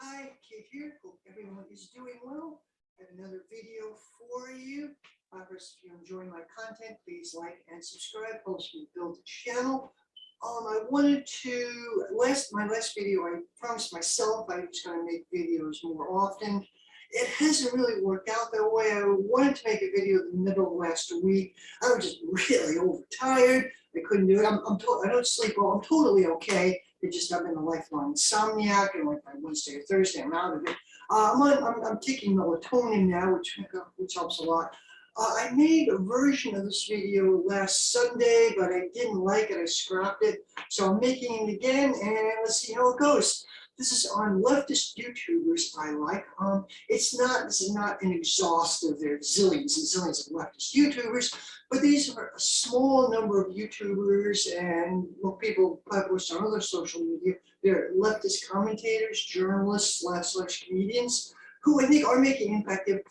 Hi, Kate here. Hope everyone is doing well. I have another video for you. First, if you're enjoying my content, please like and subscribe. Helps me build the channel. I wanted to, my last video, I promised myself I was going to make videos more often. It hasn't really worked out that way. I wanted to make a video in the middle of last week. I was just really overtired. I couldn't do it. I don't sleep well. I'm totally okay. It's just I've been a lifelong insomniac, and like by Wednesday or Thursday, I'm out of it. I'm taking melatonin now, which helps a lot. I made a version of this video last Sunday, but I didn't like it. I scrapped it. So I'm making it again, and let's see how it goes. This is on leftist YouTubers I like. This is not an exhaustive, there are zillions and zillions of leftist YouTubers, but these are a small number of YouTubers and people post on other social media. They're leftist commentators, journalists, / comedians, who I think are making impact. They're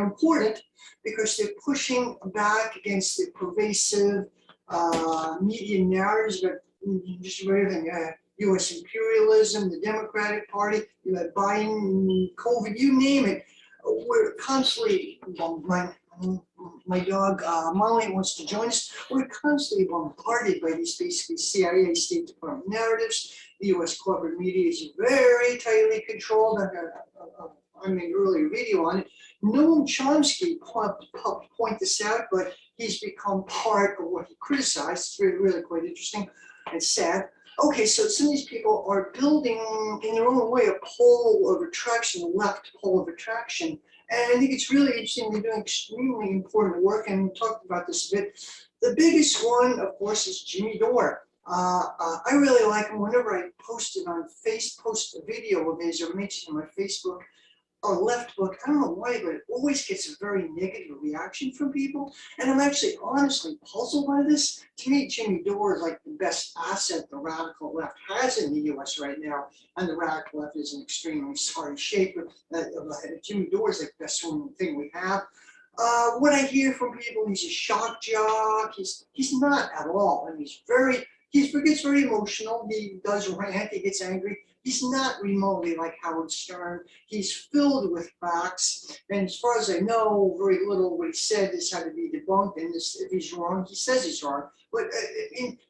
important because they're pushing back against the pervasive media narratives about just about everything. U.S. imperialism, the Democratic Party, Biden, COVID, you name it. We're constantly, my dog Molly wants to join us. We're constantly bombarded by these basically CIA, State Department narratives. The U.S. corporate media is very tightly controlled. I made an earlier video on it. Noam Chomsky helped point this out, but he's become part of what he criticized. It's really quite interesting and sad. Okay, so some of these people are building, in their own way, a pole of attraction, a left pole of attraction. And I think it's really interesting. They're doing extremely important work, and we talked about this a bit. The biggest one, of course, is Jimmy Dore. I really like him. Whenever I post a video of his or mention on my Facebook or left book, I don't know why, but it always gets a very negative reaction from people. And I'm actually honestly puzzled by this. To me, Jimmy Dore is like the best asset the radical left has in the US right now. And the radical left is in extremely sorry shape. Jimmy Dore is like the best thing we have. What I hear from people, he's a shock jock. He's not at all. I mean, he gets very emotional. He does rant. He gets angry. He's not remotely like Howard Stern. He's filled with facts. And as far as I know, very little what he said has had to be debunked. And if he's wrong, he says he's wrong. But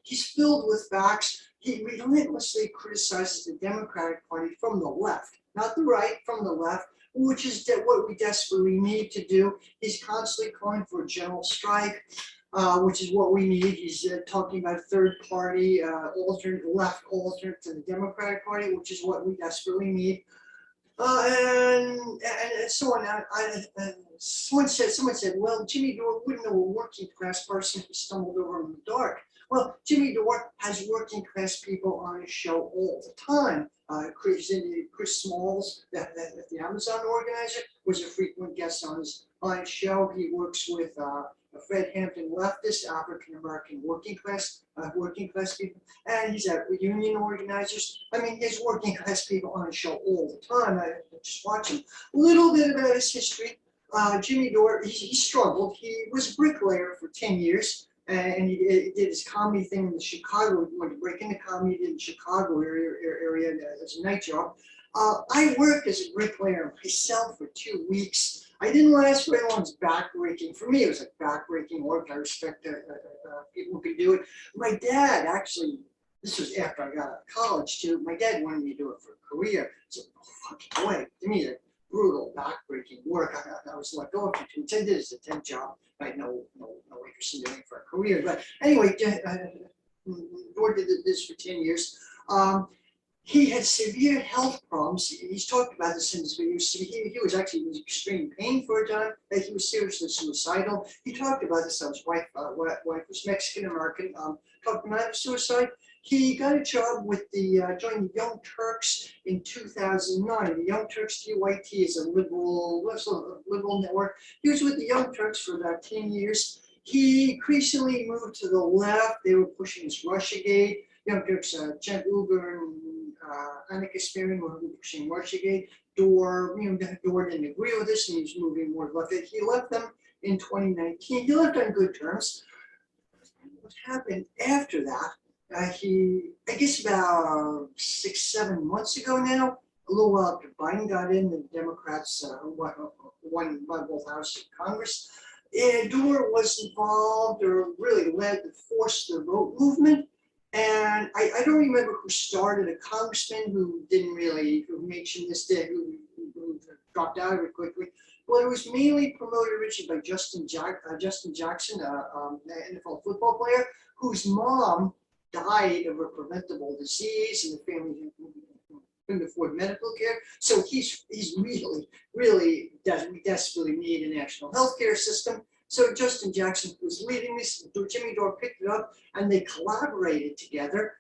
he's filled with facts. He relentlessly criticizes the Democratic Party from the left, not the right, from the left, which is what we desperately need to do. He's constantly calling for a general strike. Which is what we need. He's talking about third party, left alternate to the Democratic Party, which is what we desperately need. And so on. Someone said, well, Jimmy Dore wouldn't know a working class person who stumbled over in the dark. Well, Jimmy Dore has working class people on his show all the time. Chris Smalls, the Amazon organizer, was a frequent guest on his show. He works with Fred Hampton leftist, African-American working class people, and he's at union organizers. I mean, there's working class people on his show all the time. I just watch him. A little bit about his history. Jimmy Dore, he struggled. He was a bricklayer for 10 years, and he did his comedy thing in Chicago. He wanted to break into comedy in the Chicago area as a night job. I worked as a bricklayer myself for 2 weeks. I didn't last very long. It's backbreaking. For me, it was like backbreaking work. I respect people who can do it. My dad actually, this was after I got out of college too. My dad wanted me to do it for a career. So, fucking boy, to me, that brutal backbreaking work. I was let go of it. I did it as a temp job. I had no interest in doing it for a career. But anyway, Dore did this for 10 years. He had severe health problems. He's talked about this in his videos. He was actually in extreme pain for a time. He was seriously suicidal. He talked about this. His wife was Mexican American. Talked about suicide. He got a job with joined the Young Turks in 2009. The Young Turks, TYT, is a liberal network. He was with the Young Turks for about 10 years. He increasingly moved to the left. They were pushing his Russiagate. Young Turks, Jen Uber and Annika Spearman were pushing Russiagate. Dore didn't agree with this, and he was moving more left. He left them in 2019. He left on good terms. What happened after that? I guess about 6-7 months ago now, A little while after Biden got in, the Democrats won both houses of Congress. And Dorr was involved or really led the Force the Vote movement. And I don't remember who started, a congressman who mentioned this day, who dropped out of it quickly. Well, it was mainly promoted originally by Justin Jackson, an NFL football player, whose mom died of a preventable disease, and the family couldn't afford medical care. So he's really desperately need a national health care system. So Justin Jackson was leading this. Jimmy Dore picked it up, and they collaborated together.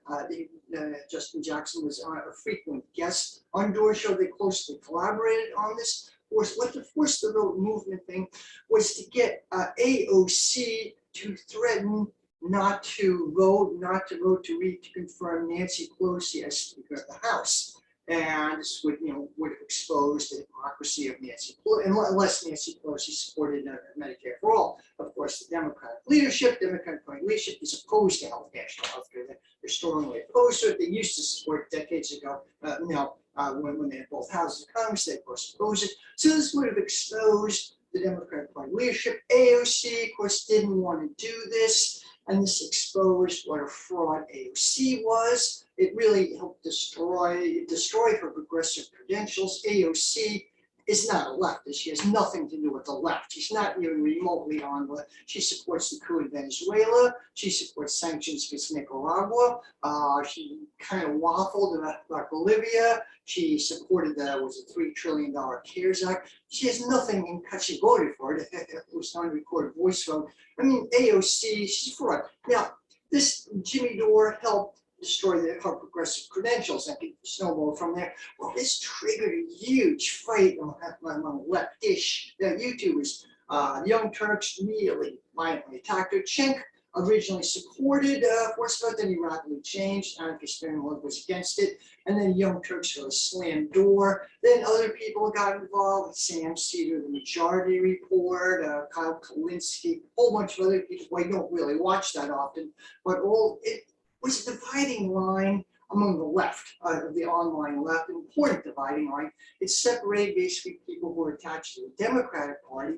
Justin Jackson was a frequent guest on Dore's show. They closely collaborated on this. What the Force the Vote movement thing was to get AOC to threaten not to vote to reconfirm Nancy Pelosi as Speaker of the House. And this would have exposed the hypocrisy of Nancy Pelosi, unless Nancy Pelosi supported Medicare for all. Of course, the Democratic Party leadership is opposed to national health care. They're strongly opposed to it. They used to support it decades ago. When they had both houses of Congress, they of course opposed it. So this would have exposed the Democratic Party leadership. AOC, of course, didn't want to do this, and this exposed what a fraud AOC was. It really helped destroy her progressive credentials. AOC is not a leftist. She has nothing to do with the left. She's not even remotely on the left. She supports the coup in Venezuela. She supports sanctions against Nicaragua. She kind of waffled about Bolivia. She supported was a $3 trillion CARES Act. She has nothing, and she voted for it. It was on recorded voice vote. I mean, AOC, she's a fraud. Now, this Jimmy Dore helped destroy her progressive credentials and snowball from there. Well, this triggered a huge fight among leftish YouTubers. The Young Turks immediately violently attacked her. Cenk originally supported Force Vote, then he rapidly changed. Anarchist Finland was against it, and then Young Turks really slammed Dore. Then other people got involved. Sam Cedar, the Majority Report, Kyle Kalinske, a whole bunch of other people who I don't really watch that often, but it was a dividing line among the left, the online left, an important dividing line. It separated basically people who were attached to the Democratic Party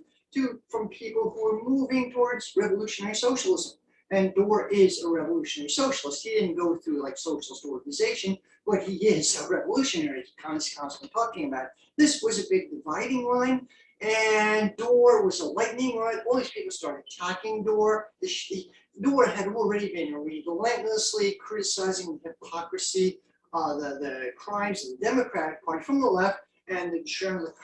from people who were moving towards revolutionary socialism. And Dore is a revolutionary socialist. He didn't go through like socialist organization, but he is a revolutionary. He's constantly talking about it. This was a big dividing line, and Dore was a lightning rod. All these people started attacking Dore. Dore had already been relentlessly criticizing the hypocrisy, the crimes of the Democratic Party from the left, and the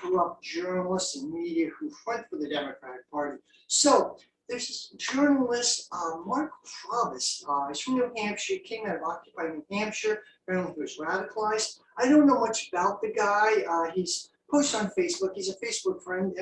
corrupt journalists and media who front for the Democratic Party. So there's this journalist, Mark Travis. He's from New Hampshire. He came out of occupied New Hampshire. Apparently he was radicalized. I don't know much about the guy. He's posted on Facebook. He's a Facebook friend,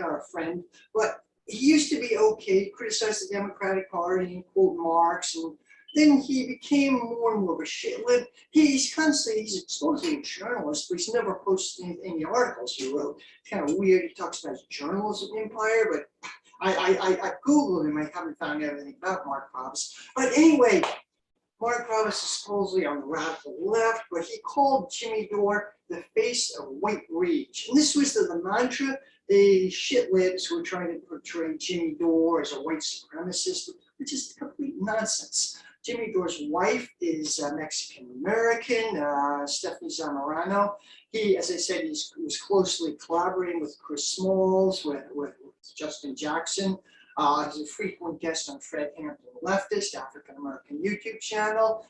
but he used to be okay, criticized the Democratic Party, quote Marx, and then he became more and more of a shitlib. He's supposedly a journalist, but he's never posted any articles he wrote. It's kind of weird. He talks about his journalism empire, but I Googled him. I haven't found out anything about Mark Travis. But anyway, Mark Travis is supposedly on the radical left, but he called Jimmy Dore the face of white rage. And this was the mantra. The shitlibs were trying to portray Jimmy Dore as a white supremacist, which is complete nonsense. Jimmy Dore's wife is Mexican-American, Stephanie Zamorano. He, as I said, he was closely collaborating with Chris Smalls, with Justin Jackson. He's a frequent guest on Fred Hampton Leftist, African-American YouTube channel.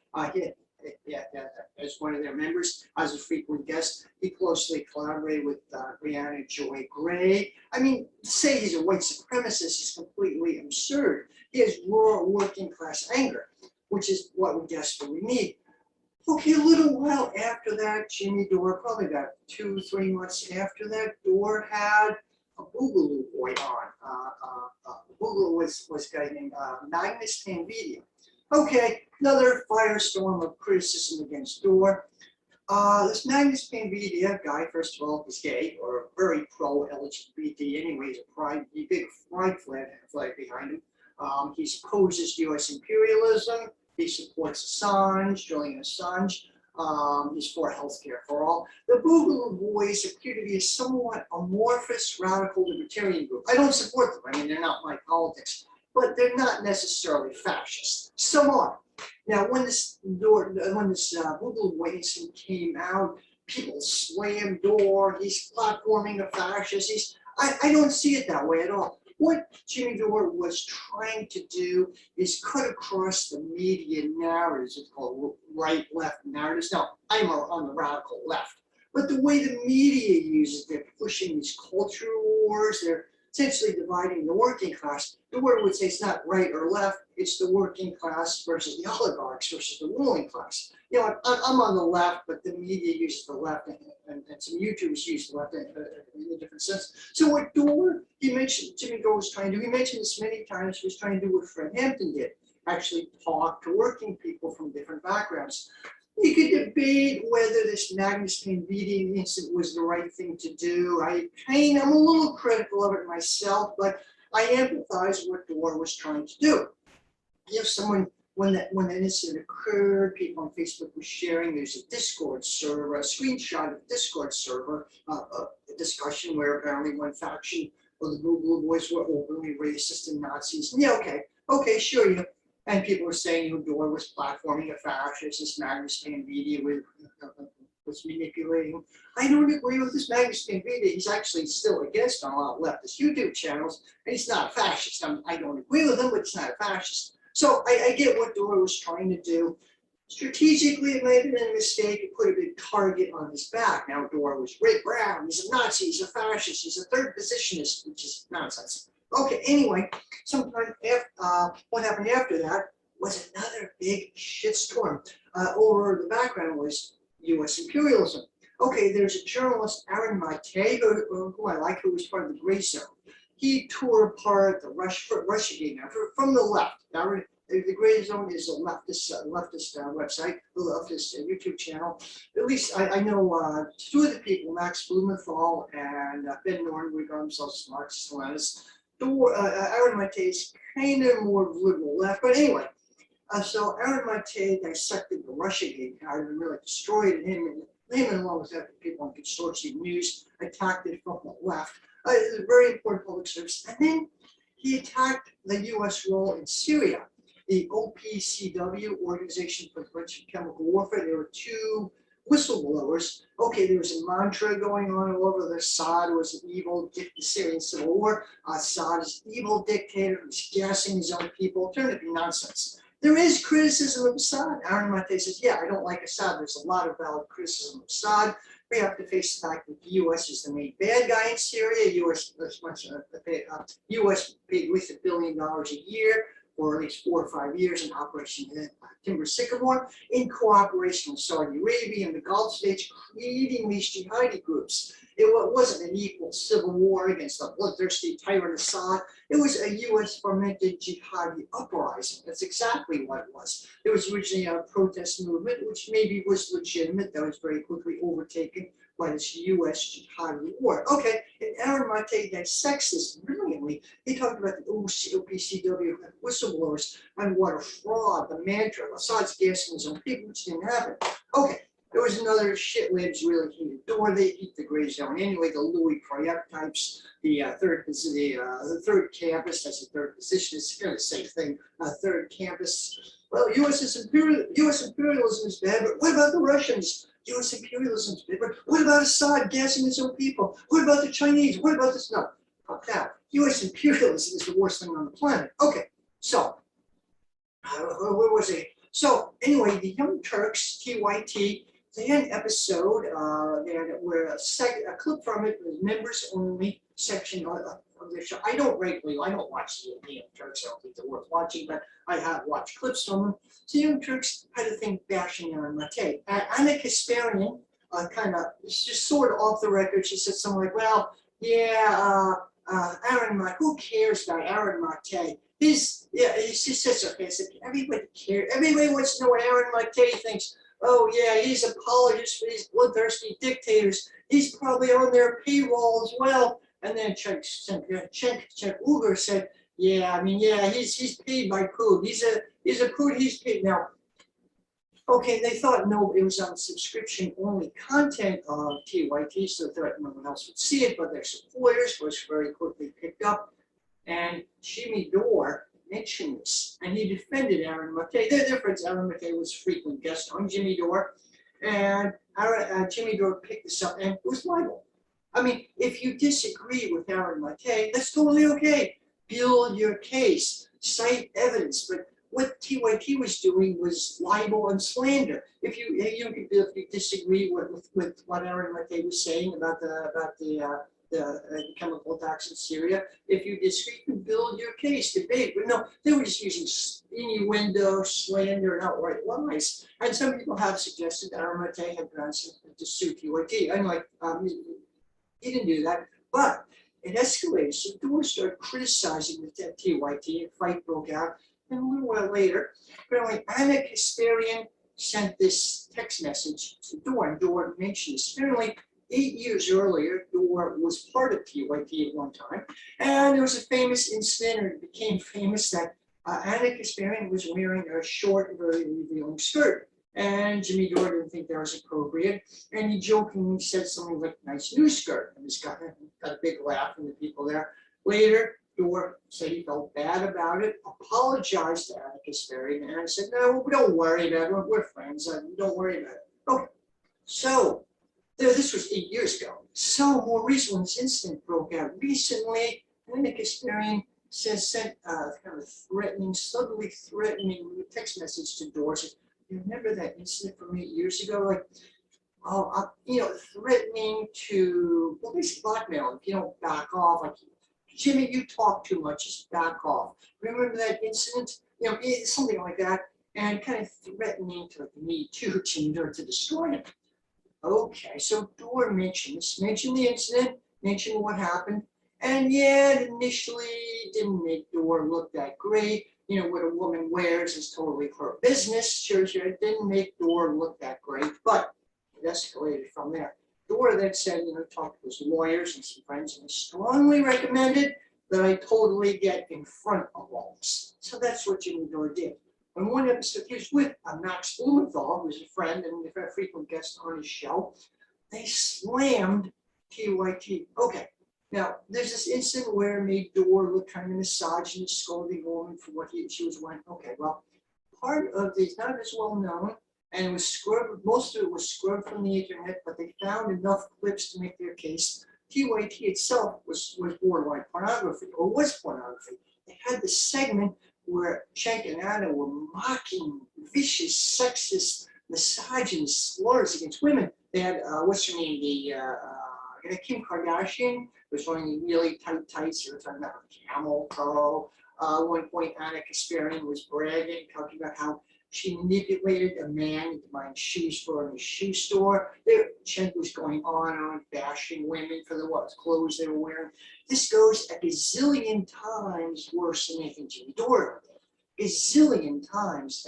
As one of their members, as a frequent guest. He closely collaborated with Brianna Joy Gray. I mean, to say he's a white supremacist is completely absurd. He has raw working class anger, which is what we desperately need. Okay, a little while after that, Jimmy Dore, probably about 2-3 months after that, Dore had a Boogaloo boy on. Boogaloo was a guy named Magnus Panvidia. Okay, another firestorm of criticism against Dore. This Magnus Panvidia guy, first of all, is gay, or very pro-LGBT anyway. He's a big pride flag behind him. He opposes U.S. imperialism. He supports Assange, Julian Assange. is for healthcare for all. The Boogaloo Boys appear to be a somewhat amorphous radical libertarian group. I don't support them. I mean, they're not my politics, but they're not necessarily fascist. Some are. Now, when this Boogaloo Boy incident came out, people slammed Dore. He's platforming a fascist. I don't see it that way at all. What Jimmy Dore was trying to do is cut across the media narratives. It's called right-left narratives. Now, I'm on the radical left, but the way the media uses, they're pushing these cultural wars. They're essentially dividing the working class. Dore would say it's not right or left. It's the working class versus the oligarchs versus the ruling class. You know, I'm on the left, but the media uses the left, and some YouTubers use the left in a different sense. So what Jimmy Dore was trying to do, he mentioned this many times, he was trying to do what Fred Hampton did, actually talk to working people from different backgrounds. You could debate whether this Magnus Payne beating incident was the right thing to do. I'm a little critical of it myself, but I empathize what Dore was trying to do. If someone, when that incident occurred, people on Facebook were sharing, there's a Discord server, a screenshot of Discord server, a discussion where apparently one faction of the Boogaloo Boys were openly racist and Nazis. Yeah, okay, sure, you know. And people were saying, you know, Dore was platforming a fascist, this Magnus Payne media was manipulating. I don't agree with this Magnus Payne media. He's actually still a guest on a lot of leftist YouTube channels, and he's not a fascist. I don't agree with him, but he's not a fascist. So I get what Dore was trying to do. Strategically, it may have been a mistake to put a big target on his back. Now, Dore was Ray Brown. He's a Nazi. He's a fascist. He's a third positionist, which is nonsense. Okay, anyway, sometime after, what happened after that was another big shitstorm. Over the background was U.S. imperialism. Okay, there's a journalist, Aaronmate, who I like, who was part of the Gray Zone. He tore apart the Russiagate now from the left. The Gray Zone is a leftist website, the leftist YouTube channel. At least I know two of the people, Max Blumenthal and Ben Norton, regard themselves as Marxist Leninists. Aaronmate is kind of more liberal left, but anyway. So Aaronmate dissected the Russiagate pattern and really destroyed it. Him and along with other people on Consortium News attacked it from the left. It's a very important public service. And then he attacked the U.S. role in Syria. The OPCW, Organization for Prevention of Chemical Warfare, there were two whistleblowers. Okay, there was a mantra going on all over. Assad was an evil Syrian civil war. Assad is an evil dictator who's gassing his own people. It turned out to be nonsense. There is criticism of Assad. Aaronmate says, yeah, I don't like Assad. There's a lot of valid criticism of Assad. We have to face the fact that the U.S. is the main bad guy in Syria. U.S. paid at least $1 billion a year for at least 4 or 5 years in Operation Timber Sycamore, in cooperation with Saudi Arabia and the Gulf states, creating these jihadi groups. It wasn't an equal civil war against the bloodthirsty tyrant Assad. It was a U.S. fermented jihadi uprising. That's exactly what it was. It was originally a protest movement, which maybe was legitimate. That was very quickly overtaken by this U.S. jihadi war. Okay, and Aaronmate dissects this brilliantly. He talked about the OPCW whistleblowers and what a fraud, the mantra, Assad's gassing his own people, which didn't happen. Okay. There was another shitlibs really hated Dore. They eat the Gray Zone anyway. The Louis Proyek types, the third campus. That's the third position. It's kind of the same thing. Third campus. Well, U.S. imperialism is bad, but what about the Russians? U.S. imperialism is bad, but what about Assad gassing his own people? What about the Chinese? What about this? No, fuck that. U.S. imperialism is the worst thing on the planet. Okay, so where was it? So anyway, the Young Turks, TYT. They had an episode where a clip from it was members only section of the show. I don't watch the Young Turks. I don't think they're worth watching, but I have watched clips from them. So Young Turks had a thing bashing Aaronmate. Anna Kasparian, kind of just sort of off the record, she said something like, "Well, yeah, Aaronmate. Who cares about Aaronmate? She says, okay, everybody cares. Everybody wants to know what Aaronmate thinks. Oh yeah, he's an apologist for these bloodthirsty dictators. He's probably on their payroll as well." And then Cenk Uygur said, "Yeah, I mean, yeah, he's paid by Putin. He's a Putin. He's paid." Now, Okay, they thought no, it was on subscription-only content of TYT, so they thought no one else would see it, but their supporters was very quickly picked up. And Jimmy Dore mentioned this, and he defended Aaronmate. Their friends, Aaronmate was a frequent guest on Jimmy Dore, and Jimmy Dore picked this up, and it was libel. I mean, if you disagree with Aaronmate, that's totally okay. Build your case, cite evidence, but what TYT was doing was libel and slander. If you disagree with what Aaronmate was saying about the chemical attacks in Syria, if you disagree, you can build your case, debate. But no, they were just using innuendo, slander, and outright lies. And some people have suggested that Aaronmate had gone to sue TYT. I'm like, he didn't do that, but it escalated. So Dore started criticizing the TYT, and a fight broke out. And a little while later, apparently Anna Kasparian sent this text message to Dore, and Dore mentioned this. Apparently, 8 years earlier, Dore was part of TYT at one time, and there was a famous incident, or it became famous, that Anna Kasparian was wearing a short, very revealing skirt, and Jimmy Dore didn't think that was appropriate, and he jokingly said something like, "Nice new skirt," and this got a big laugh from the people there. Later, Dore said he felt bad about it, apologized to Anna Kasparian, and I said, "No, don't worry about it. We're friends. Don't worry about it." Okay, so this was 8 years ago. So more recently, this incident broke out recently. Anna Kasparian sent kind of threatening, subtly threatening text message to Dore. Said, "You remember that incident from 8 years ago? Like, threatening to, well, basically blackmail if you don't back off. Like, Jimmy, you talk too much, just back off. Remember that incident? Something like that." And kind of threatening to Me Too Jimmy Dore to destroy him. Okay, so Dore mentioned the incident, mentioned what happened, and yeah, it initially didn't make Dore look that great. What a woman wears is totally her business. Sure, it didn't make Dore look that great, but it escalated from there. Dore then said, talked to his lawyers and some friends, and strongly recommended that I totally get in front of all this. So that's what Jimmy Dore did. On one episode, he was with Max Blumenthal, who's a friend and a frequent guest on his show. They slammed TYT. Okay, now there's this incident where it made Dore look kind of misogynist, scolding a woman for what she was wearing. Okay, well, part of this, not as well known, and it was scrubbed, most of it was scrubbed from the internet, but they found enough clips to make their case. TYT itself was borderline pornography, or was pornography. They had this segment where Cenk and Anna were mocking vicious, sexist, misogynist slurs against women. They had, what's her name, Kim Kardashian was wearing really tight tights. They were talking about camel toe. At one point, Anna Kasparian was bragging, talking about how she manipulated a man into buying shoes for her in a shoe store. Cenk was going on, bashing women for the clothes they were wearing. This goes a gazillion times worse than anything Jimmy Dore did. Gazillion times.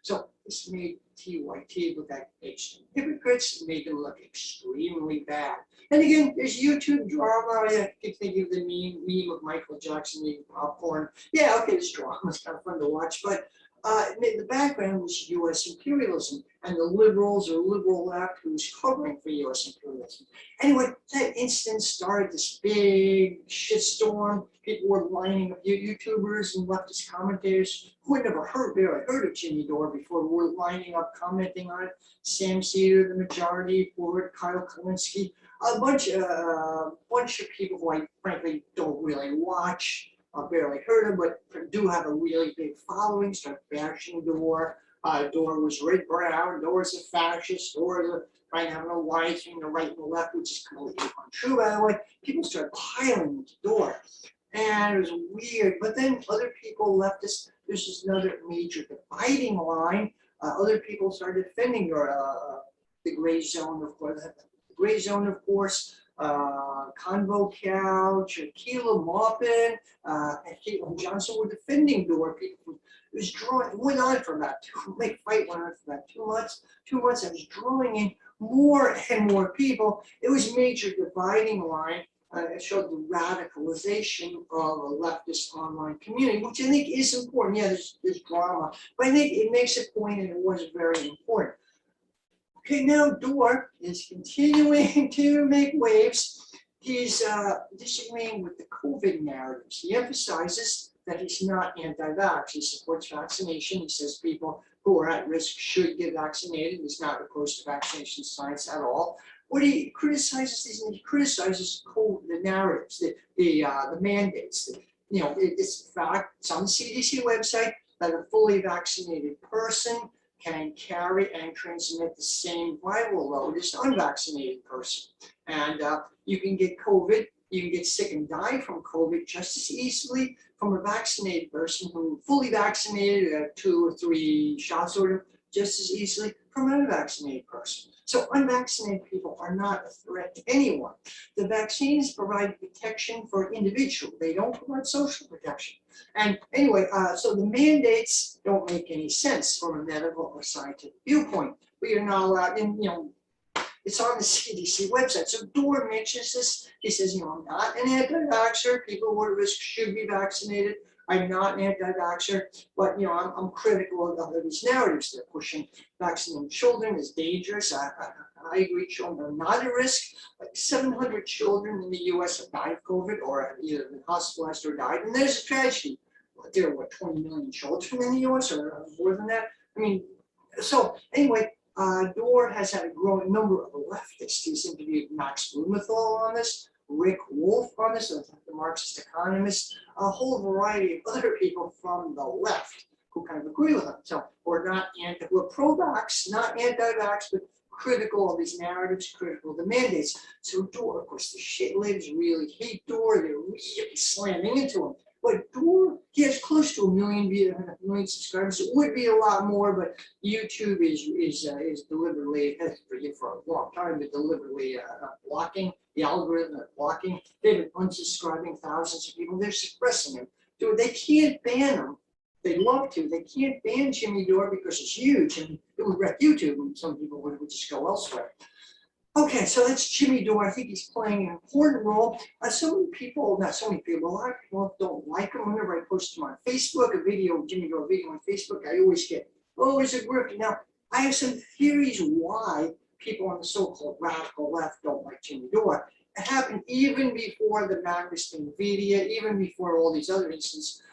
So this made TYT look like extreme hypocrites, made them look extremely bad. And again, there's YouTube drama. I keep thinking of the meme of Michael Jackson eating popcorn. Yeah, okay, this drama is kind of fun to watch, but the background was U.S. imperialism, and the liberals or liberal left who was covering for U.S. imperialism. Anyway, that incident started this big shitstorm. People were lining up, YouTubers and leftist commentators who had never barely heard of Jimmy Dore before, were lining up, commenting on it. Sam Cedar, the majority board, Kyle Kalinske, a bunch of people who I frankly don't really watch. Barely heard of, but do have a really big following, start bashing Dore. Dore was Red Brown, Dore's a fascist, Dore's trying to have no lines between the right and the left, which is completely untrue, by the way. People started piling into Dore. And it was weird. But then other people leftists, there's just another major dividing line. Other people started defending Dore. The gray zone, of course. Convo Couch, Keela Maupin, and Caitlin Johnson were defending Dore. People, it went on for about fight went on for about 2 months. 2 months, I was drawing in more and more people. It was a major dividing line. It showed the radicalization of a leftist online community, which I think is important. Yeah, there's drama, but I think it makes a point, and it was very important. Okay, now Dor is continuing to make waves. He's disagreeing with the COVID narratives. He emphasizes that he's not anti-vax. He supports vaccination. He says people who are at risk should get vaccinated. He's not opposed to vaccination science at all. What he criticizes is the narratives, the mandates. It's a fact. It's on the CDC website that a fully vaccinated person can carry and transmit the same viral load as an unvaccinated person. And you can get COVID, you can get sick and die from COVID just as easily from a vaccinated person who fully vaccinated, 2 or 3 shots ordered, just as easily from an unvaccinated person. So unvaccinated people are not a threat to anyone. The vaccines provide protection for individuals. They don't provide social protection. And anyway, so the mandates don't make any sense from a medical or scientific viewpoint. We are not allowed, and it's on the CDC website. So Dor mentions this. He says, I'm not an anti-vaxxer. People who are at risk should be vaccinated. I'm not an anti-vaxxer, but I'm critical of these narratives. They're pushing vaccinating children is dangerous. I agree, children are not at risk. Like 700 children in the U.S. have died of COVID or have either been hospitalized or died, and there's a tragedy. There are 20 million children in the U.S. or more than that. So anyway, Dor has had a growing number of leftists. He's interviewed Max Blumenthal on this, Rick Wolf on this, the Marxist economist, a whole variety of other people from the left who kind of agree with him. So we're pro-vax, not anti-vax, but critical of these narratives, critical of the mandates. So Dor, of course, the shitlibs really hate Dor. They're really slamming into him. But Dor, he has close to a million subscribers. It would be a lot more, but YouTube is deliberately, for a long time, but deliberately blocking the algorithm, blocking. They've been unsubscribing thousands of people. They're suppressing him. Dude, they can't ban him. They'd love to. They can't ban Jimmy Dore because it's huge and it would wreck YouTube, and some people would just go elsewhere. Okay, so that's Jimmy Dore. I think he's playing an important role. A lot of people don't like him. Whenever I post him on Facebook, a video, Jimmy Dore video on Facebook, I always get, is it working? Now, I have some theories why people on the so-called radical left don't like Jimmy Dore. It happened even before the Magnus Nvidia, even before all these other instances.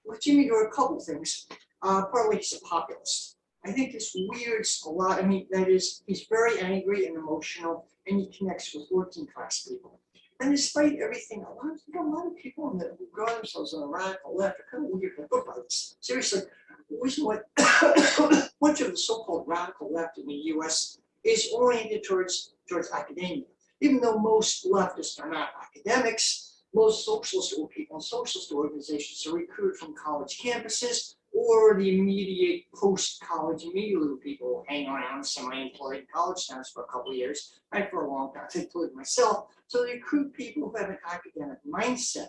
With Jimmy Dore, a couple things. Partly he's a populist. I think this weirds a lot. That is, he's very angry and emotional, and he connects with working class people. And despite everything, a lot of people who regard themselves on the radical left are kind of weird to look like this. Seriously, what much of the so-called radical left in the U.S. is oriented towards academia. Even though most leftists are not academics, most socialist or people in socialist organizations are recruited from college campuses or the immediate post-college immediately people hang around semi-employed in college towns for a couple of years, right, for a long time, including myself. So they recruit people who have an academic mindset.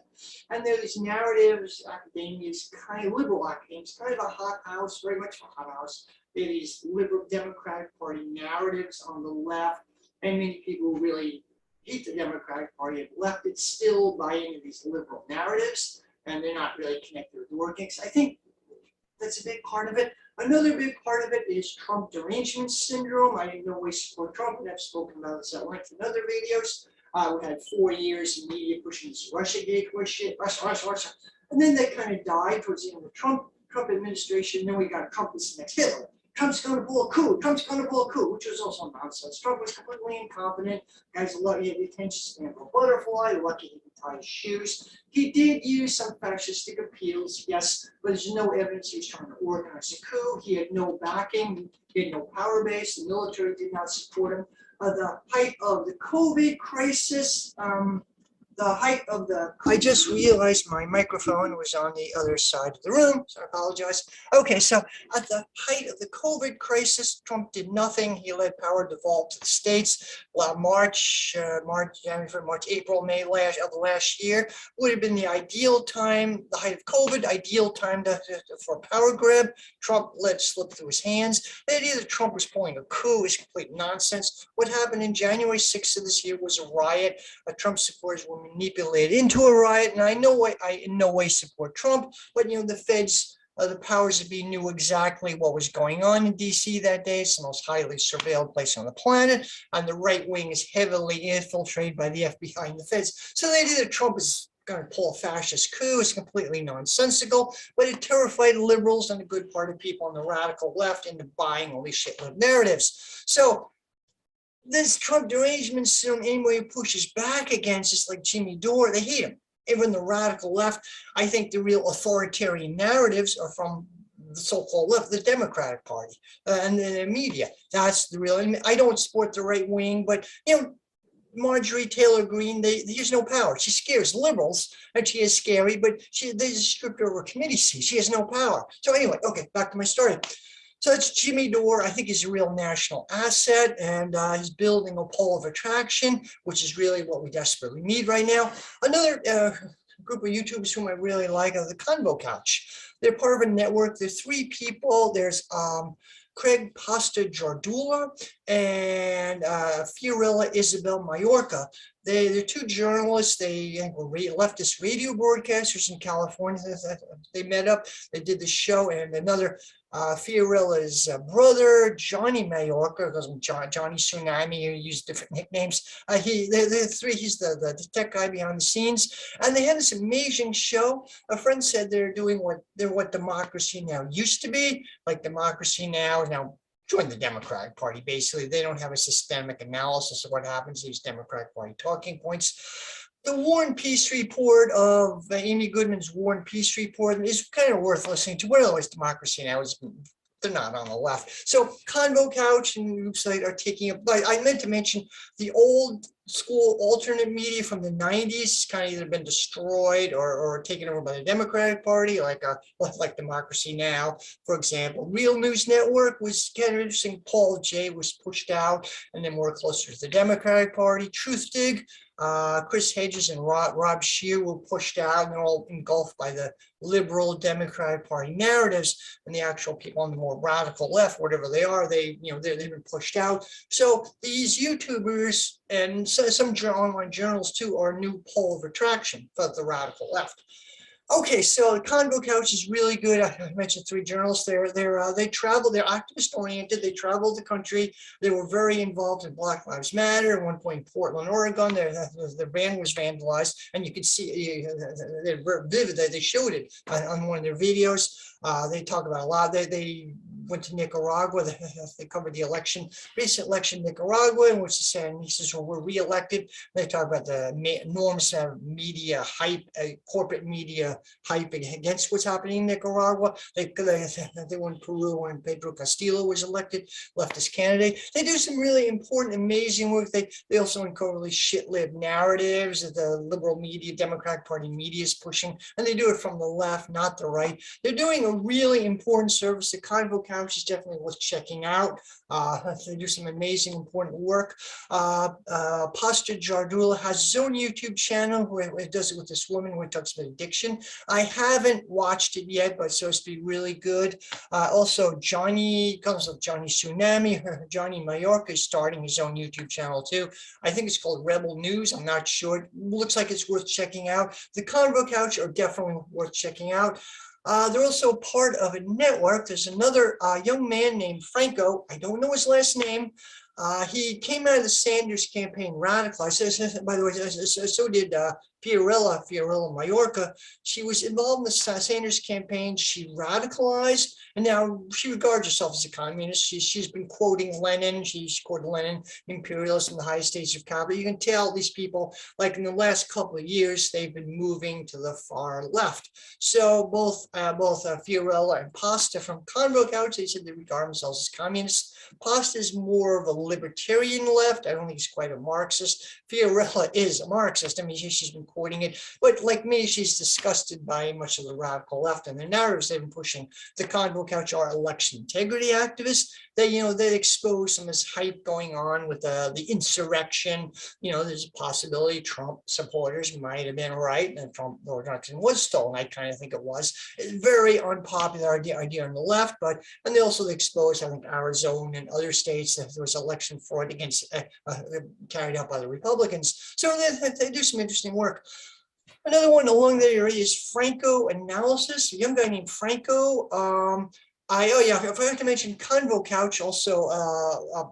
And there are these narratives, academia is kind of liberal academia, it's kind of a hot house, very much a hot house. There are these liberal Democratic Party narratives on the left, and many people who really hate the Democratic Party have left it still buy into these liberal narratives, and they're not really connected with the workings. I think that's a big part of it. Another big part of it is Trump derangement syndrome. I in no way support Trump, and I've spoken about this at length in other videos. We had 4 years in media pushing this Russiagate shit, Russia. And then they kind of died towards the end of the Trump administration. Then we got Trump as the next Hitler. Trump's going to pull a coup. Trump's going to pull a coup, which was also nonsense. Trump was completely incompetent. Guys, lucky he had the attention span of a butterfly. Lucky he could tie his shoes. He did use some fascistic appeals, yes, but there's no evidence he was trying to organize a coup. He had no backing. He had no power base. The military did not support him. The height of the COVID crisis, I just realized my microphone was on the other side of the room, so I apologize. Okay, so at the height of the COVID crisis, Trump did nothing. He let power devolve to the states. Well, April, May of last year would have been the ideal time, the height of COVID, ideal time for a power grab. Trump let it slip through his hands. The idea that Trump was pulling a coup is complete nonsense. What happened in January 6th of this year was a riot. Trump supporters were manipulated into a riot. And I in no way support Trump, but the feds, the powers that be, knew exactly what was going on in DC that day. It's the most highly surveilled place on the planet, and the right wing is heavily infiltrated by the FBI and the feds. So the idea that Trump is going to pull a fascist coup is completely nonsensical, but it terrified liberals and a good part of people on the radical left into buying all these shit-lib narratives. So this Trump derangement syndrome, anyone who pushes back against is like Jimmy Dore, they hate him. Even the radical left, I think the real authoritarian narratives are from the so-called left, the Democratic Party, and the media. That's the real. I don't support the right wing, but Marjorie Taylor Greene, there's no power. She scares liberals, and she is scary, but they just stripped her of her committee seat. She has no power. So anyway, okay, back to my story. So it's Jimmy Dore. I think he's a real national asset, and he's building a pole of attraction, which is really what we desperately need right now. Another group of YouTubers whom I really like are the Convo Couch. They're part of a network. There's 3 people. There's Craig Pasta Jardula and Fiorella Isabel Mallorca. They're 2 journalists. They were leftist radio broadcasters in California. They met up. They did the show, and another Fiorella's brother, Johnny Mallorca, because Johnny Tsunami, who used different nicknames. He's the tech guy behind the scenes, and they had this amazing show. A friend said they're doing what Democracy Now! Used to be. Like Democracy Now! Is now join the Democratic Party. Basically, they don't have a systemic analysis of what happens to these Democratic Party talking points. The War and Peace Report of Amy Goodman's War and Peace Report is kind of worth listening to. Well, otherwise, Democracy Now! They're not on the left. So Convo Couch and Website are taking up. I meant to mention the old school alternate media from the 90s kind of either been destroyed or taken over by the Democratic Party, like Democracy Now!, for example. Real News Network was kind of interesting. Paul Jay was pushed out, and then more closer to the Democratic Party. Truth Dig, Chris Hedges and Rob Scheer were pushed out, and they're all engulfed by the liberal Democratic Party narratives, and the actual people on the more radical left, whatever they are, they've been pushed out. So these YouTubers and some online journals too are a new pole of attraction for the radical left. Okay, so the Convo Couch is really good. I mentioned 3 journalists there. They travel. They're activist oriented. They travel the country. They were very involved in Black Lives Matter. At one point in Portland, Oregon, their van was vandalized, and you could see they're very vivid. They showed it on one of their videos. They talk about a lot. They went to Nicaragua. They covered the recent election in Nicaragua, in which he says, well, we're reelected. They talk about the enormous media hype, corporate media hype against what's happening in Nicaragua. They went to Peru when Pedro Castillo was elected, leftist candidate. They do some really important, amazing work. They also uncover really shit-lib narratives that the liberal media, Democratic Party media is pushing, and they do it from the left, not the right. They're doing a really important service. The Convo Couch is definitely worth checking out. They do some amazing, important work. Pasta Jardula has his own YouTube channel where it does it with this woman who talks about addiction. I haven't watched it yet, but it's supposed to be really good. Also, Johnny Tsunami, Johnny Mallorca is starting his own YouTube channel too. I think it's called Rebel News. I'm not sure. It looks like it's worth checking out. The Convo Couch are definitely worth checking out. They're also part of a network. There's another young man named Franco. I don't know his last name. He came out of the Sanders campaign radicalized. By the way, so did Fiorella Mallorca. She was involved in the Sanders campaign. She radicalized, and now she regards herself as a communist. She's been quoting Lenin. She's quoted Lenin, imperialism, the highest stage of capital. You can tell these people, like in the last couple of years, they've been moving to the far left. So both Fiorella and Pasta from Convo Couch, they said they regard themselves as communists. Pasta is more of a libertarian left. I don't think he's quite a Marxist. Fiorella is a Marxist. I mean, she's been quoting it, but like me, she's disgusted by much of the radical left and the narratives they've been pushing. The Convo Couch are election integrity activists. They expose some of this hype going on with the insurrection. There's a possibility Trump supporters might have been right, and Trump election was stolen. I kind of think it was. It's very unpopular idea on the left, and they also expose, I think, Arizona and other states that there was election fraud against carried out by the Republicans. So they do some interesting work. work. Another one along that area is Franco Analysis, a young guy named Franco. Oh yeah, I forgot to mention Convo Couch also,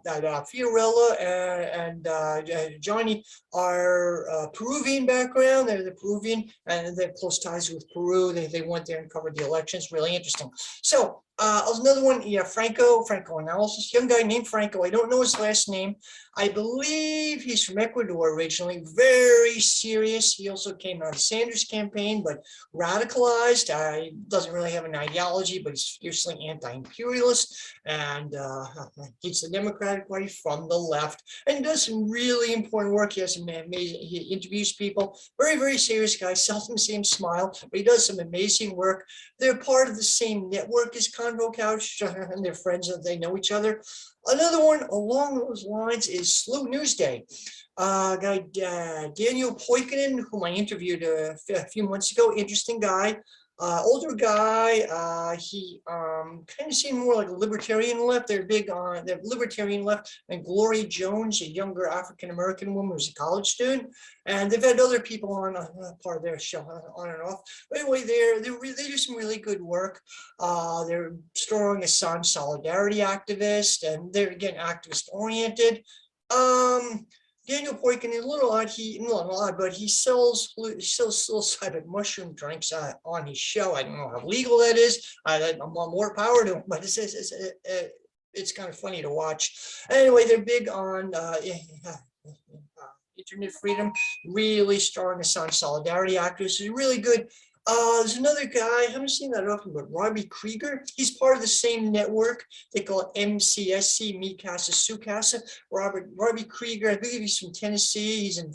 that Fiorella and Johnny are Peruvian background. They're Peruvian and they have close ties with Peru. They went there and covered the elections. Really interesting. So another one, yeah, Franco Analysis, young guy named Franco. I don't know his last name. I believe he's from Ecuador originally, very serious. He also came out of Sanders' campaign, but radicalized. He doesn't really have an ideology, but he's fiercely anti-imperialist and he's the Democratic Party from the left and does some really important work. He has some amazing, he interviews people, very, very serious guy, seldom see him smile, but he does some amazing work. They're part of the same network as Convo Couch and they're friends and they know each other. Another one along those lines is Slow News Day. Guy Daniel Poikinen, whom I interviewed a few months ago, interesting guy. Older guy, he kind of seemed more like a libertarian left. They're big on the libertarian left, and Gloria Jones, a younger African-American woman who's a college student, and they've had other people on part of their show on and off. But anyway, they do some really good work. They're strong Assange solidarity activists, and they're again activist oriented. Daniel Poikin is a little odd. Not odd, but he sells psilocybin mushroom drinks on his show. I don't know how legal that is. I'm more power to him, but it's kind of funny to watch. Anyway, they're big on internet freedom. Really strong Assange solidarity activists. Is really good. There's another guy, I haven't seen that often, but Robbie Krieger. He's part of the same network. They call it MCSC, Me Casa, Su Casa. Robbie Krieger, I believe he's from Tennessee. He's in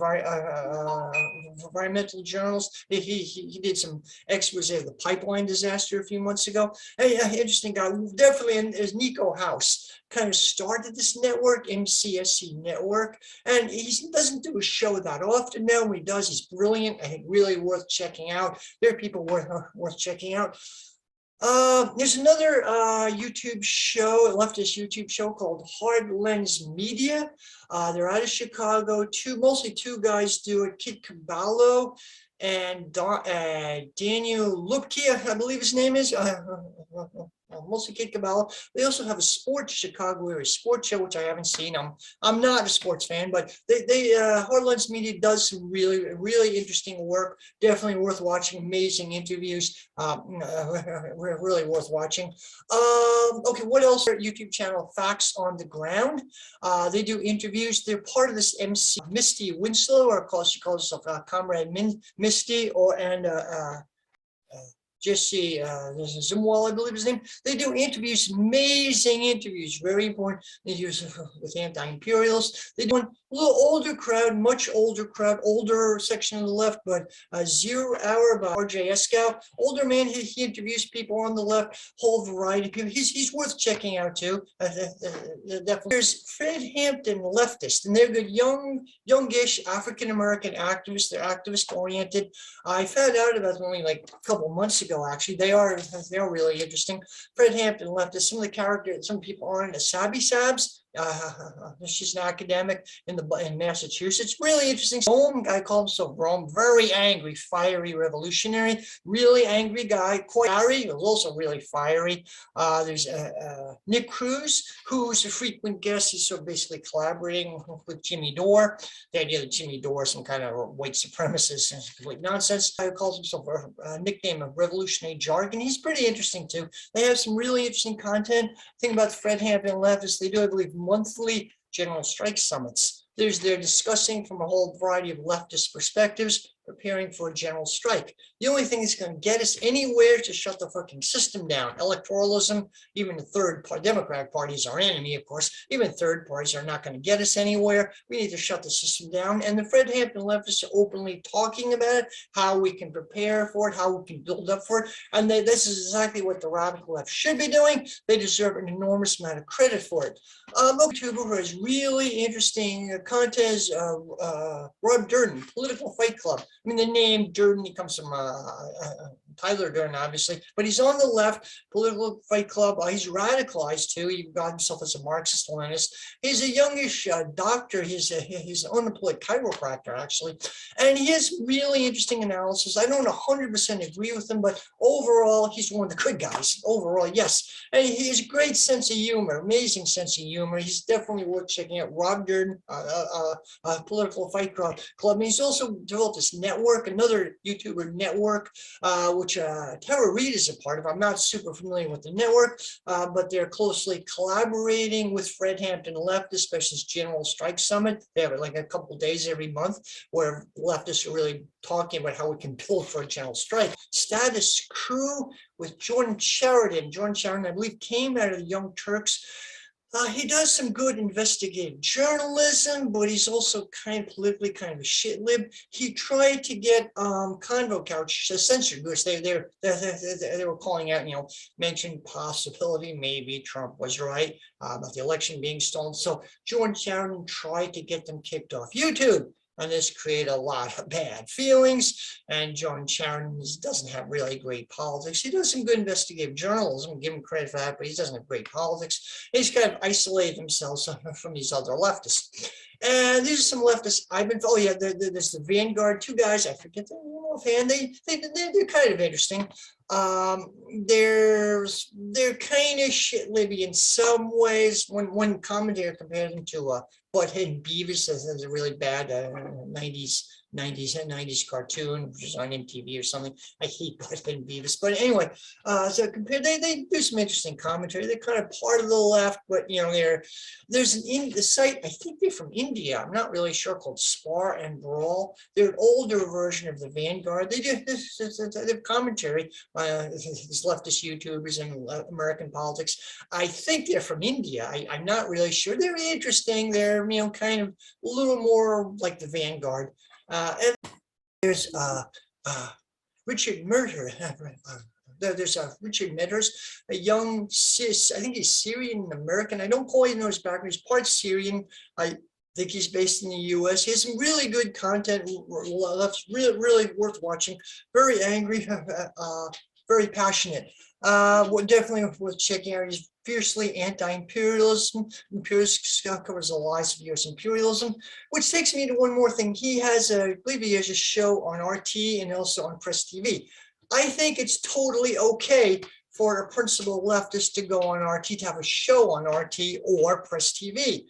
environmental journals. He did some expose of the pipeline disaster a few months ago. Hey, interesting guy. Definitely, and there's Nico House. Kind of started this network, MCSC network, and he doesn't do a show that often now. When he does, he's brilliant. I think really worth checking out. There are people worth checking out. There's another YouTube show, a leftist YouTube show called Hard Lens Media. They're out of Chicago. Mostly two guys do it. Kid Caballo and Daniel Lupke, I believe his name is. Mostly Kid Caballo. They also have a sports Chicago area sports show, which I haven't seen. I'm not a sports fan, but Hard Lens Media does some really interesting work. Definitely worth watching. Amazing interviews. Really worth watching. Okay, what else? YouTube channel Facts on the Ground. They do interviews. They're part of this MC Misty Winslow, or she calls herself Comrade Misty, Jesse Zimwal, I believe his name. They do interviews, amazing interviews, very important. They use with anti-imperialists. They do a little older crowd, much older crowd, older section of the left, but 0 Hour by RJ Eskow. Older man, he interviews people on the left, whole variety of people. He's worth checking out too. Definitely. There's Fred Hampton, Leftist, and they're good youngish African-American activists. They're activist oriented. I found out about them only like a couple months ago. Actually, they are really interesting. Fred Hampton Leftist. Some of the characters, some people aren't Sabi Sabs. She's an academic in Massachusetts. Really interesting. Rome guy called himself Rome. Very angry, fiery revolutionary. Really angry guy. Quite fiery. Was also really fiery. There's Nick Cruz, who's a frequent guest. He's sort of basically collaborating with Jimmy Dore. The idea that Jimmy Dore is some kind of white supremacist and complete nonsense. He calls himself a nickname of Revolutionary Jargon. He's pretty interesting too. They have some really interesting content. Thing about the Fred Hampton Leftists, they do, I believe, monthly general strike summits. They're discussing from a whole variety of leftist perspectives, preparing for a general strike. The only thing that's going to get us anywhere to shut the fucking system down, electoralism, even the third party, Democratic Party is our enemy, of course, even third parties are not going to get us anywhere. We need to shut the system down. And the Fred Hampton leftists are openly talking about it, how we can prepare for it, how we can build up for it. And this is exactly what the radical left should be doing. They deserve an enormous amount of credit for it. YouTuber who has really interesting content is Rob Durden, Political Fight Club. I mean, the name Durden, he comes from Tyler Durden, obviously, but he's on the left, political fight club. He's radicalized too. He got himself as a Marxist-Leninist. He's a youngish doctor. He's an unemployed chiropractor, actually, and he has really interesting analysis. I don't 100% agree with him, but overall, he's one of the good guys. Overall, yes, and he has a great sense of humor, amazing sense of humor. He's definitely worth checking out. Rob Durden, political fight club. And he's also developed this network, another YouTuber network, which Tara Reid is a part of. I'm not super familiar with the network, but they're closely collaborating with Fred Hampton Leftist, especially this General Strike Summit. They have like a couple days every month where leftists are really talking about how we can build for a general strike. Status Crew with Jordan Sheridan. Jordan Sheridan, I believe, came out of the Young Turks. He does some good investigative journalism, but he's also kind of politically kind of a shit lib. He tried to get Convo Couch censored because they were calling out, mentioned possibility maybe Trump was right about the election being stolen. So Jordan Sheridan tried to get them kicked off YouTube. And this created a lot of bad feelings. And John Sharon doesn't have really great politics. He does some good investigative journalism, give him credit for that, but he doesn't have great politics. He's kind of isolated himself from these other leftists. And these are some leftists I've been, oh yeah, there's the Vanguard, two guys, I forget their name offhand, they're kind of interesting. They're kind of shit-libby in some ways. One commentator compared them to Butthead and Beavis as a really bad 90s cartoon, which is on MTV or something. I hate Butthead and Beavis, but anyway, so compared, they do some interesting commentary. They're kind of part of the left, but there's the site, I think they're from India, I'm not really sure, called Spar and Brawl. They're an older version of the Vanguard. They do their commentary on these leftist YouTubers and American politics. I think they're from India. I'm not really sure. They're interesting. They're kind of a little more like the Vanguard. And there's Richard Murder. There's Richard Metters, a young cis, I think he's Syrian American. I don't quite know his background. He's part Syrian. I think he's based in the US. He has some really good content. That's really worth watching. Very angry, very passionate. Definitely worth checking out. He's fiercely anti-imperialism. Imperialist covers the lies of US imperialism, which takes me to one more thing. I believe he has a show on RT and also on Press TV. I think it's totally okay for a principal leftist to go on RT, to have a show on RT or Press TV.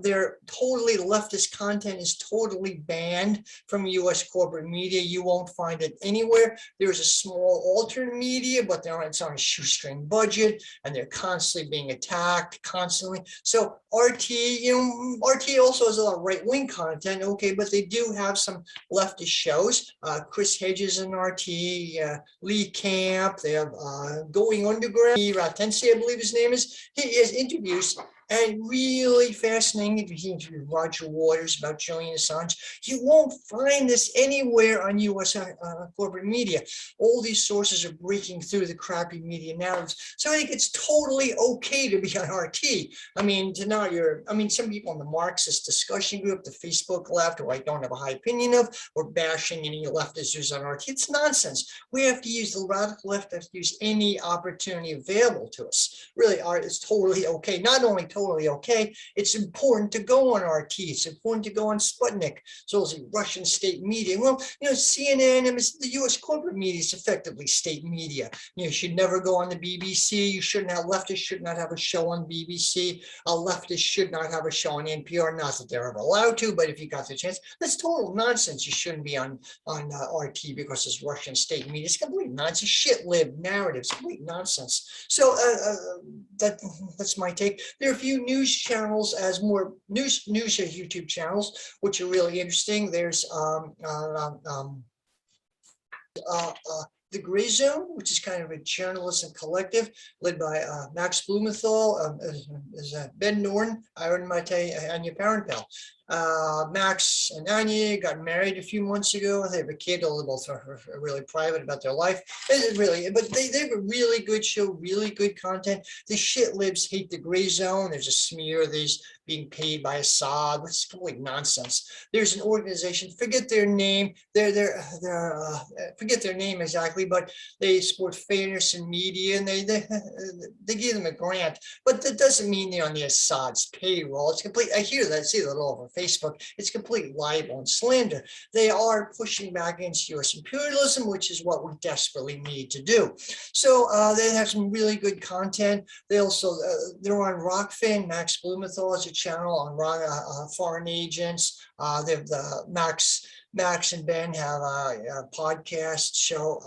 Their totally leftist content is totally banned from US corporate media. You won't find it anywhere. There's a small alternate media, but it's on a shoestring budget, and they're constantly being attacked, constantly. So RT, RT also has a lot of right-wing content, okay, but they do have some leftist shows. Chris Hedges in RT, Lee Camp, they have Going Underground, Ratensi, I believe his name is. He has interviews. And really fascinating, if you interview Roger Waters about Julian Assange, you won't find this anywhere on US corporate media. All these sources are breaking through the crappy media narratives. So I think it's totally okay to be on RT. Some people in the Marxist discussion group, the Facebook left, who I don't have a high opinion of, or bashing any leftist who's on RT. It's nonsense. We have to use the radical left, have to use any opportunity available to us. Really, art is totally okay. Not only totally okay, it's important to go on RT, it's important to go on Sputnik, so as Russian state media. Well, CNN and the US corporate media is effectively state media. You should never go on the BBC. You shouldn't have, leftists should not have a show on BBC. Leftists should not have a show on NPR, not that they're ever allowed to, but if you got the chance, that's total nonsense. You shouldn't be on RT because it's Russian state media. It's complete nonsense, shit lib narratives, complete nonsense. So that's my take. There are a few news channels, as more news YouTube channels, which are really interesting. There's The Gray Zone, which is kind of a journalism collective led by Max Blumenthal, Ben Norton, Aaronmate, Anya Parental. Max and Anya got married a few months ago. They have a kid, although both are really private about their life. But they have a really good show, really good content. The shit libs hate The Gray Zone. There's a smear of these being paid by Assad, which is complete nonsense. There's an organization, forget their name. Forget their name exactly. exactly, but they support fairness in media, and they give them a grant. But that doesn't mean they're on the Assad's payroll. It's complete. I hear that, I see that all over Facebook. It's complete libel and slander. They are pushing back against U.S. imperialism, which is what we desperately need to do. So they have some really good content. They also they're on Rockfin. Max Blumenthal has a channel on foreign agents. They have the Max and Ben have a podcast show,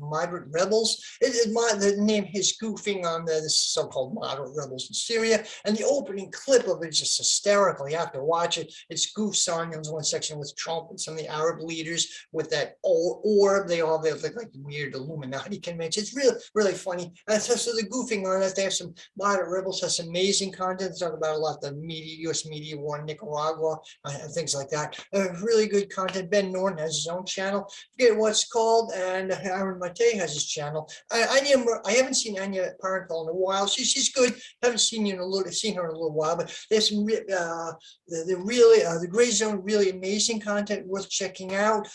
Moderate Rebels. The name is goofing on the so-called moderate rebels in Syria, and the opening clip of it is just hysterical. You have to watch it. It's goofs on. There's one section with Trump and some of the Arab leaders with that orb. They all look like weird Illuminati convention. It's really, really funny. And so the goofing on it. They have some moderate rebels, has some amazing content. They talk about a lot of the media, U.S. media war in Nicaragua and things like that. Really good content. Ben Norton has his own channel. Forget what it's called, and Aaronmate has his channel. I haven't seen Anya Parental in a while. She's good. Haven't seen her in a little while, but there's some the Gray Zone, really amazing content worth checking out.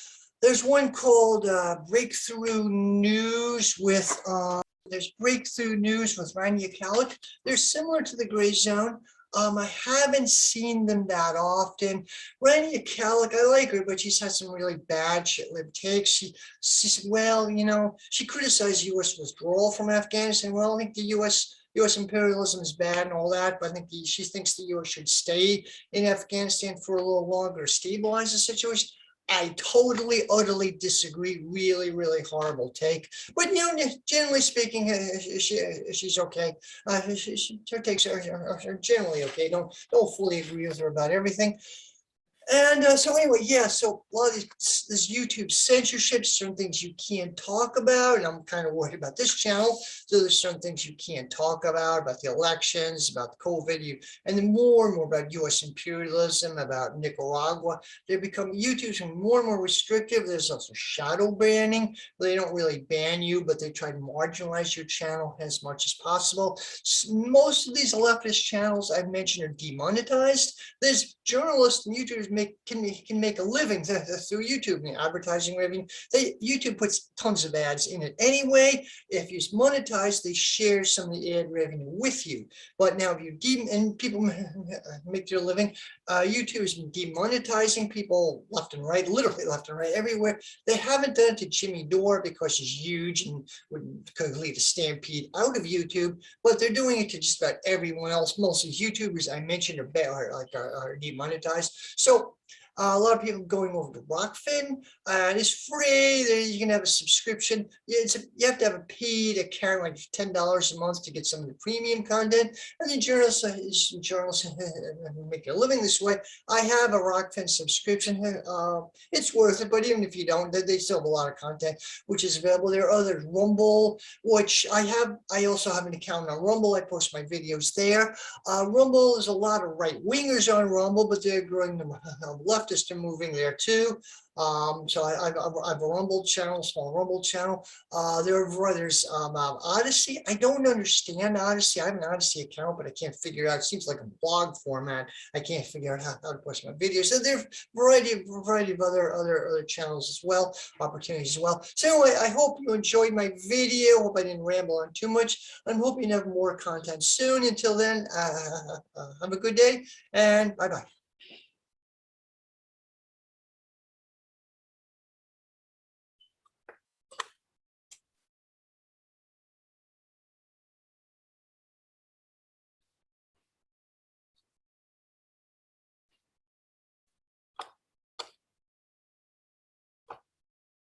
There's one called Breakthrough News with there's Breakthrough News with Rania Kalik. They're similar to the Gray Zone. I haven't seen them that often. Rania Kalik, I like her, but she's had some really bad shit-lib takes. She said, well, you know, she criticized U.S. withdrawal from Afghanistan. Well, I think the U.S. imperialism is bad and all that, but I think she thinks the U.S. should stay in Afghanistan for a little longer, stabilize the situation. I totally, utterly disagree. Really, really horrible take. But, you know, generally speaking, she's okay. Her takes are generally okay. Don't fully agree with her about everything. And so anyway, yeah, so a lot of this YouTube censorship, certain things you can't talk about, and I'm kind of worried about this channel. So there's certain things you can't talk about the elections, about COVID, and then more and more about U.S. imperialism, about Nicaragua. YouTube's more and more restrictive. There's also shadow banning. They don't really ban you, but they try to marginalize your channel as much as possible. Most of these leftist channels I've mentioned are demonetized. There's journalists and YouTubers can make a living through YouTube and advertising revenue. YouTube puts tons of ads in it anyway. If you monetize, they share some of the ad revenue with you. But now if you and people make their living, YouTube is demonetizing people left and right, literally left and right, everywhere. They haven't done it to Jimmy Dore because he's huge and could lead a stampede out of YouTube, but they're doing it to just about everyone else. Most of these YouTubers I mentioned are demonetized. So a lot of people going over to Rockfin, and it's free. You can have a subscription. You have to have a paid account, like $10 a month to get some of the premium content. And then journalists make a living this way. I have a Rockfin subscription. It's worth it, but even if you don't, they still have a lot of content which is available. There are others. Rumble, which I have. I also have an account on Rumble. I post my videos there. Rumble, there's a lot of right-wingers on Rumble, but they're growing them leftists are moving there too. So I have a Rumble channel, small Rumble channel. There's Odyssey. I don't understand Odyssey. I have an Odyssey account, but I can't figure out. It seems like a blog format. I can't figure out how to post my videos. So there are a variety of other channels as well, opportunities as well. So anyway, I hope you enjoyed my video. Hope I didn't ramble on too much. I'm hoping to have more content soon. Until then, have a good day and bye-bye.